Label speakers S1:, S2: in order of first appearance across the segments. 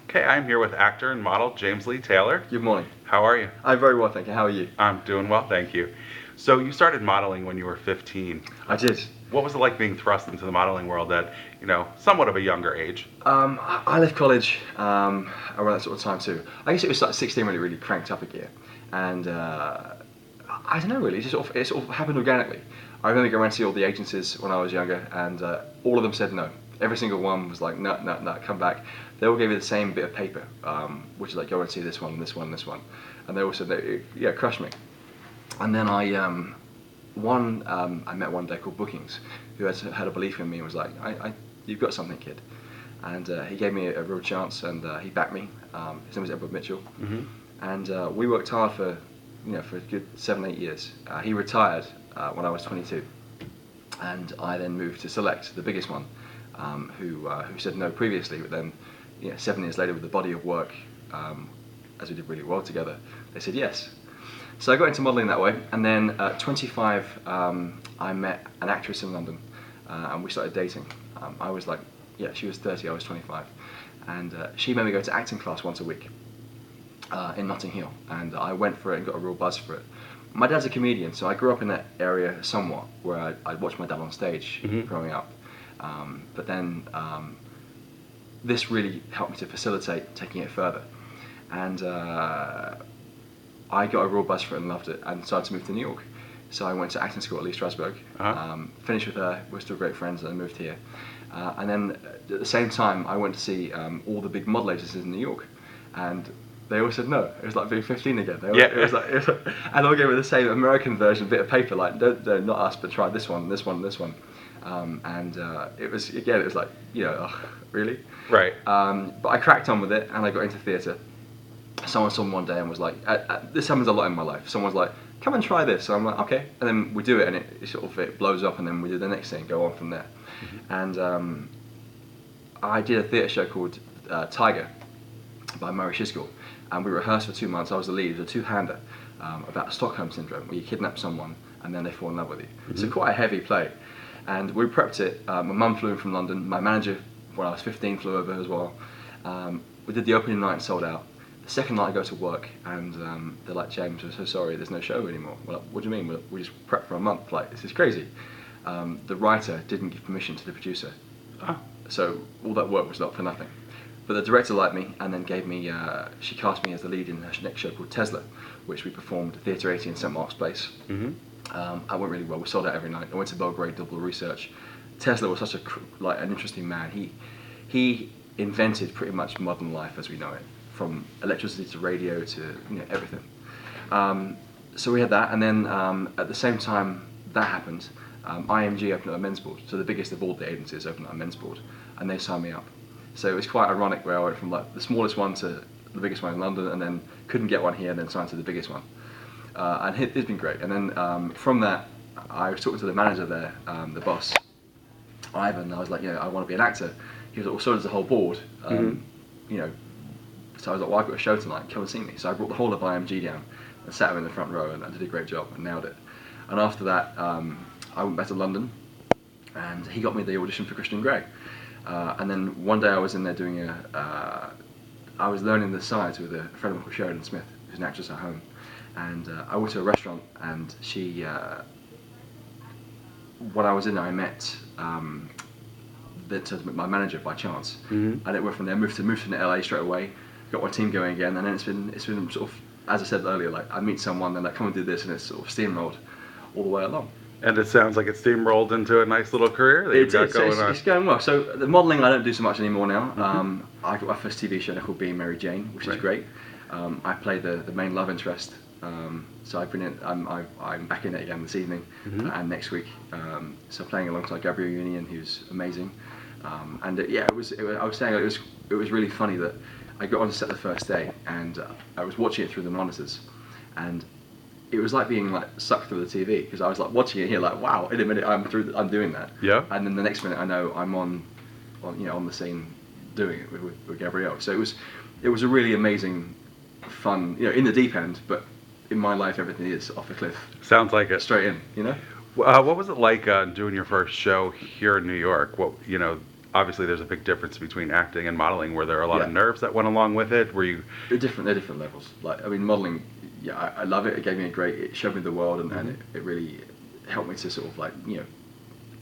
S1: Okay, I'm here with actor and model James Lee Taylor.
S2: Good morning.
S1: How are you?
S2: I'm very well, thank you. How are you?
S1: I'm doing well, thank you. So you started modeling when you were 15.
S2: I did.
S1: What was it like being thrust into the modeling world at, somewhat of a younger age?
S2: I left college around that sort of time too. I guess it was like 16 when it really cranked up a gear, and I don't know really. It sort of happened organically. I remember going around to see all the agencies when I was younger, and all of them said no. Every single one was like, no, no, no, come back. They all gave me the same bit of paper, which is like, go and see this one, this one, this one, and they all said, yeah, crush me. And then I met one day called Bookings, who had a belief in me and was like, you've got something, kid. And he gave me a real chance, and he backed me. His name was Edward Mitchell, and we worked hard for a good 7-8 years. He retired when I was 22, and I then moved to Select, the biggest one, who said no previously, but then 7 years later with the body of work, as we did really well together, they said yes. So I got into modelling that way, and then at 25 I met an actress in London, and we started dating. I was like, she was 30, I was 25, and she made me go to acting class once a week in Notting Hill, and I went for it and got a real buzz for it. My dad's a comedian, so I grew up in that area somewhat, where I'd watch my dad on stage growing up, but then this really helped me to facilitate taking it further, and I got a real buzz for it and loved it, and decided to move to New York. So I went to acting school at Lee Strasberg, finished with her, we're still great friends, and I moved here. And then at the same time, I went to see all the big model agencies in New York, and they all said no. It was like being 15 again. It was like, and all gave me the same American version, bit of paper, like, no, not us, but try this one, this one, this one. And it was like, really?
S1: Right.
S2: But I cracked on with it, and I got into theatre. Someone saw me one day and was like, this happens a lot in my life. Someone's like, come and try this. So I'm like, okay. And then we do it, and it blows up, and then we do the next thing, go on from there. And I did a theatre show called Tiger by Murray Shiskel, and we rehearsed for 2 months. I was the lead. It was a two-hander about Stockholm Syndrome, where you kidnap someone and then they fall in love with you. So quite a heavy play. And we prepped it. My mum flew in from London. My manager, when I was 15, flew over as well. We did the opening night and sold out. The second night I go to work, and they're like, James, we're so sorry, there's no show anymore. We're like, what do you mean? We just prepped for a month. Like, this is crazy. The writer didn't give permission to the producer. So all that work was not for nothing. But the director liked me, and then gave me, she cast me as the lead in her next show called Tesla, which we performed at Theatre 80 in St Mark's Place. I went really well. We sold out every night. I went to Belgrade, did all the research. Tesla was such an interesting man. He invented pretty much modern life as we know it, from electricity to radio to everything. So we had that, and then at the same time that happened, IMG opened up a men's board. So the biggest of all the agencies opened up a men's board, and they signed me up. So it was quite ironic where I went from like the smallest one to the biggest one in London, and then couldn't get one here, and then signed to the biggest one. And it's been great. And then from that, I was talking to the manager there, the boss, Ivan, and I was like, I want to be an actor. He was like, well, so does the whole board. So I was like, well, I've got a show tonight, come and see me. So I brought the whole of IMG down and sat him in the front row, and I did a great job and nailed it. And after that, I went back to London, and he got me the audition for Christian Grey. And then one day I was in there doing I was learning the sides with a friend of mine called Sheridan Smith, who's an actress at home. And I went to a restaurant, and she, when I was in there, I met my manager by chance. And it went from there, moved to LA straight away, got my team going again, and then it's been sort of, as I said earlier, like I meet someone, then like come and do this, and it's sort of steamrolled all the way along.
S1: And it sounds like it's steamrolled into a nice little career that you've got going on.
S2: It's going well. So the modelling I don't do so much anymore now. I got my first TV show called Being Mary Jane, which is great. I play the main love interest. So I've been in. I'm back in it again this evening and next week. So playing alongside Gabrielle Union, who's amazing. I was saying it was really funny that I got on set the first day, and I was watching it through the monitors, and it was like being like sucked through the TV, because I was like watching it here, like wow, in a minute I'm doing that. Yeah. And then the next minute I know I'm on the scene doing it with Gabrielle. So it was a really amazing, fun, in the deep end, but in my life everything is off a cliff.
S1: Sounds like it.
S2: Straight in,
S1: What was it like doing your first show here in New York? obviously there's a big difference between acting and modeling. Were there a lot of
S2: Yeah.
S1: nerves that went along with it? Were you?
S2: They're different levels. Like, I mean, modeling, yeah, I love it. It gave me it showed me the world, and it really helped me to sort of like,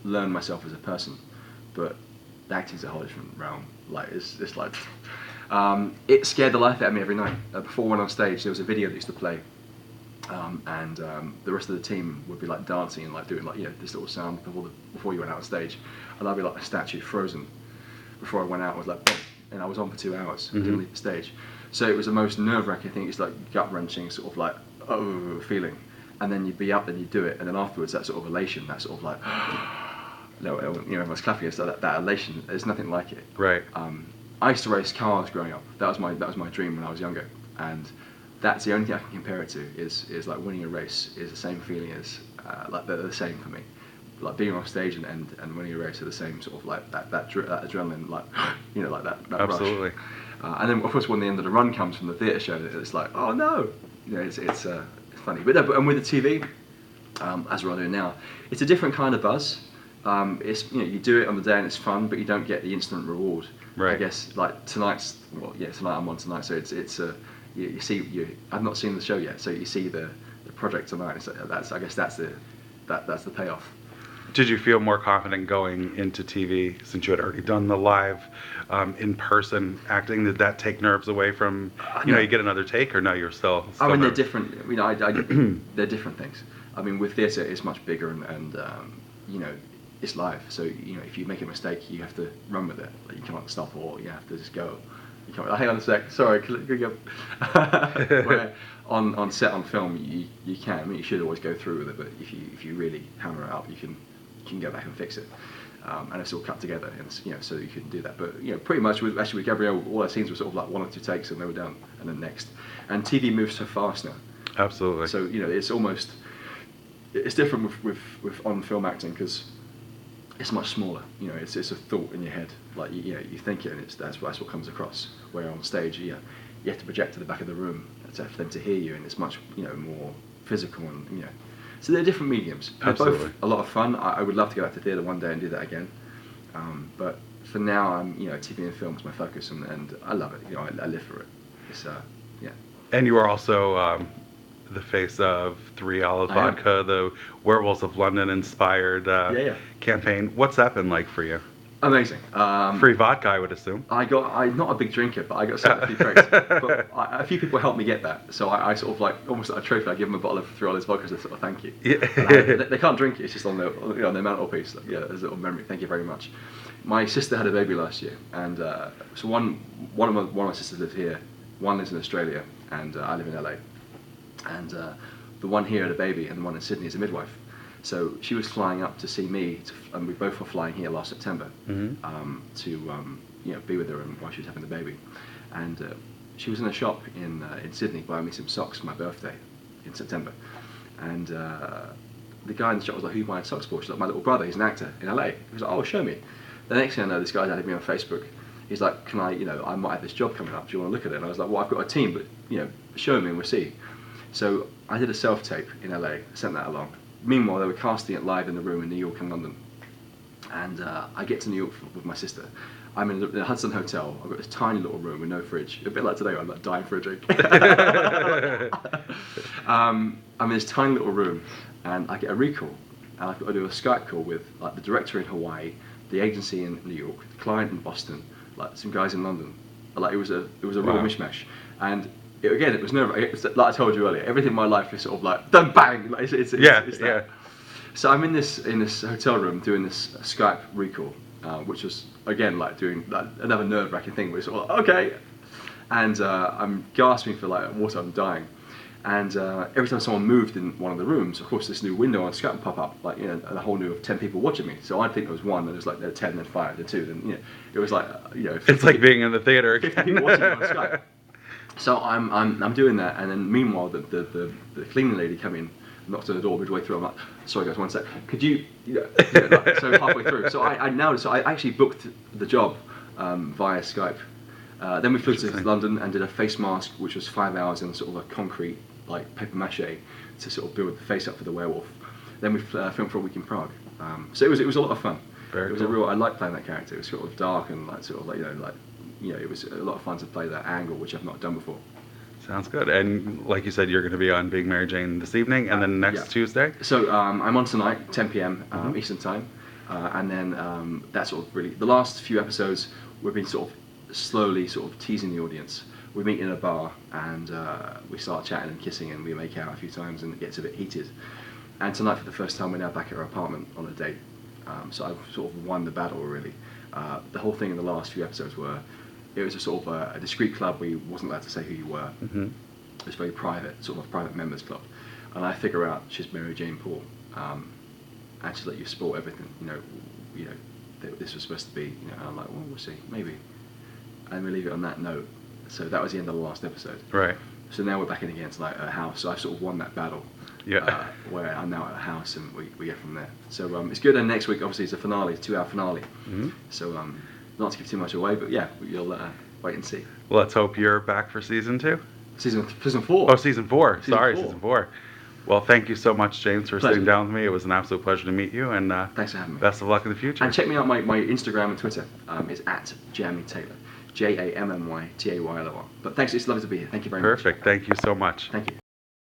S2: learn myself as a person. But acting's a whole different realm. Like, it's like, it scared the life out of me every night. Before, when on stage, there was a video that used to play, and the rest of the team would be like dancing and like doing like this little sound before you went out on stage, and I'd be like a statue frozen before I went out. I was like, boom, and I was on for 2 hours. I didn't leave the stage, so it was the most nerve-wracking thing. It's like gut wrenching, sort of like feeling, and then you'd be up and you do it, and then afterwards that sort of elation, that sort of like no, everyone's clapping. So that elation, there's nothing like it.
S1: Right.
S2: I used to race cars growing up. That was my dream when I was younger, and that's the only thing I can compare it to is like winning a race is the same feeling as like they're the same for me. Like being on stage and winning a race are the same sort of like that adrenaline, like like that
S1: Absolutely.
S2: rush. And then of course when the end of the run comes from the theatre show, it's like, oh no, it's funny. But and with the TV, as we're all doing now, it's a different kind of buzz. It's you do it on the day and it's fun, but you don't get the instant reward.
S1: Right.
S2: I guess like tonight I'm on tonight, so it's you see I've not seen the show yet, so you see the project tonight. So I guess that's the payoff.
S1: Did you feel more confident going into TV since you had already done the live, in-person acting? Did that take nerves away from,
S2: No.
S1: you get another take, or no, you're still
S2: I mean, they're
S1: nervous?
S2: different. I they're different things. I mean, with theatre, it's much bigger and it's live. So if you make a mistake, you have to run with it. Like, you can't stop or you have to just go. You can't. Hang on a sec. Sorry. Could you go? Where on set on film, you can. I mean, you should always go through with it. But if you really hammer it up, you can go back and fix it. And it's all cut together, and so you can do that. But pretty much with Gabrielle, all our scenes were sort of like 1 or 2 takes, and they were done, and then next. And TV moves so fast now.
S1: Absolutely.
S2: So it's different with on film acting because it's much smaller. It's a thought in your head. Like you think it, and that's what comes across. Where on stage, you have to project to the back of the room for them to hear you, and it's much more physical and So they're different mediums. They're
S1: Absolutely.
S2: both a lot of fun. I would love to go back to theatre one day and do that again. But for now, I'm TV and film is my focus, and I love it. I live for it. It's yeah.
S1: And you are also the face of 3 Olive
S2: I am.
S1: Vodka, the Werewolves of London inspired
S2: Yeah.
S1: campaign. What's that been like for you?
S2: Amazing.
S1: Free vodka, I would assume.
S2: I'm not a big drinker, but I got sent a few crates. But a few people helped me get that, so I sort of like almost like a trophy. I give them a bottle of 3 Olive Vodka as a sort of thank you.
S1: Yeah.
S2: They can't drink it; it's just on their their mantelpiece. Like, as a little memory. Thank you very much. My sister had a baby last year, and so one of my sisters lives here, one lives in Australia, and I live in LA. And the one here had a baby, and the one in Sydney is a midwife. So she was flying up to see me, and we both were flying here last September to be with her while she was having the baby. And she was in a shop in Sydney buying me some socks for my birthday in September. And the guy in the shop was like, "Who you buying socks for?" She's like, "My little brother, he's an actor in LA." He was like, "Oh, show me." The next thing I know, this guy's added me on Facebook. He's like, "Can I, I might have this job coming up. Do you want to look at it?" And I was like, "Well, I've got a team, but show me and we'll see." So I did a self-tape in LA, sent that along. Meanwhile, they were casting it live in the room in New York and London. And I get to New York with my sister. I'm in the Hudson Hotel. I've got this tiny little room with no fridge. A bit like today, I'm like dying for a drink. I'm in this tiny little room, and I get a recall. And I've got to do a Skype call with like the director in Hawaii, the agency in New York, the client in Boston, like some guys in London. Like it was a real
S1: Wow.
S2: mishmash. And it was nerve-wracking. Like I told you earlier, everything in my life is sort of like done bang. Like it's that.
S1: Yeah.
S2: So I'm in this hotel room doing this Skype recall, which was again like doing like, another nerve-wracking thing. Where it's sort of like, okay, and I'm gasping for like water. I'm dying, and every time someone moved in one of the rooms, of course this new window on Skype would pop up, like a whole new of 10 people watching me. So I'd think there was one, and it was like there were 10, then 5, then 2, then it was like 50,
S1: It's like being in the theater
S2: 50
S1: again.
S2: people watching me on Skype. So I'm doing that, and then meanwhile the cleaning lady came in, knocked on the door midway through. I'm like, "Sorry guys, one sec. Could you?" So halfway through, so I actually booked the job via Skype. Then we flew to London and did a face mask, which was 5 hours in sort of a concrete like paper mache to sort of build the face up for the werewolf. Then we filmed for a week in Prague. So it was a lot of fun.
S1: Very
S2: It was
S1: cool.
S2: a real. I liked playing that character. It was sort of dark and like sort of like it was a lot of fun to play that angle, which I've not done before.
S1: Sounds good. And like you said, you're going to be on Being Mary Jane this evening, and then next
S2: Yeah.
S1: Tuesday.
S2: So I'm on tonight, 10 p.m.
S1: Mhm.
S2: Eastern time, and then that's sort of really the last few episodes. We've been sort of slowly sort of teasing the audience. We meet in a bar and we start chatting and kissing, and we make out a few times, and it gets a bit heated. And tonight, for the first time, we're now back at our apartment on a date. So I've sort of won the battle, really. The whole thing in the last few episodes it was a sort of a discreet club where you wasn't allowed to say who you were.
S1: Hmm.
S2: It was very private, sort of a private members club. And I figure out she's Mary Jane Paul, and she's like, you spoil everything. This was supposed to be. And I'm like, well, we'll see, maybe. And we leave it on that note. So that was the end of the last episode.
S1: Right.
S2: So now we're back in against like a house. So I sort of won that battle.
S1: Yeah.
S2: Where I'm now at a house, and we get from there. So it's good. And next week, obviously, it's a finale, 2-hour finale.
S1: Mhm.
S2: So not to give too much away, but yeah, you'll wait and see.
S1: Well, let's hope you're back for season 2.
S2: Season 4.
S1: Oh, season 4.
S2: Season
S1: Sorry,
S2: 4.
S1: season 4. Well, thank you so much, James, for
S2: Pleasure.
S1: sitting down with me. It was an absolute pleasure to meet you, and
S2: Thanks for having me.
S1: best of luck in the future.
S2: And check me out. My Instagram and Twitter is at Jammy Taylor, JammyTaylor. But thanks. It's lovely to be here. Thank you very much.
S1: Perfect. Thank you so much.
S2: Thank you.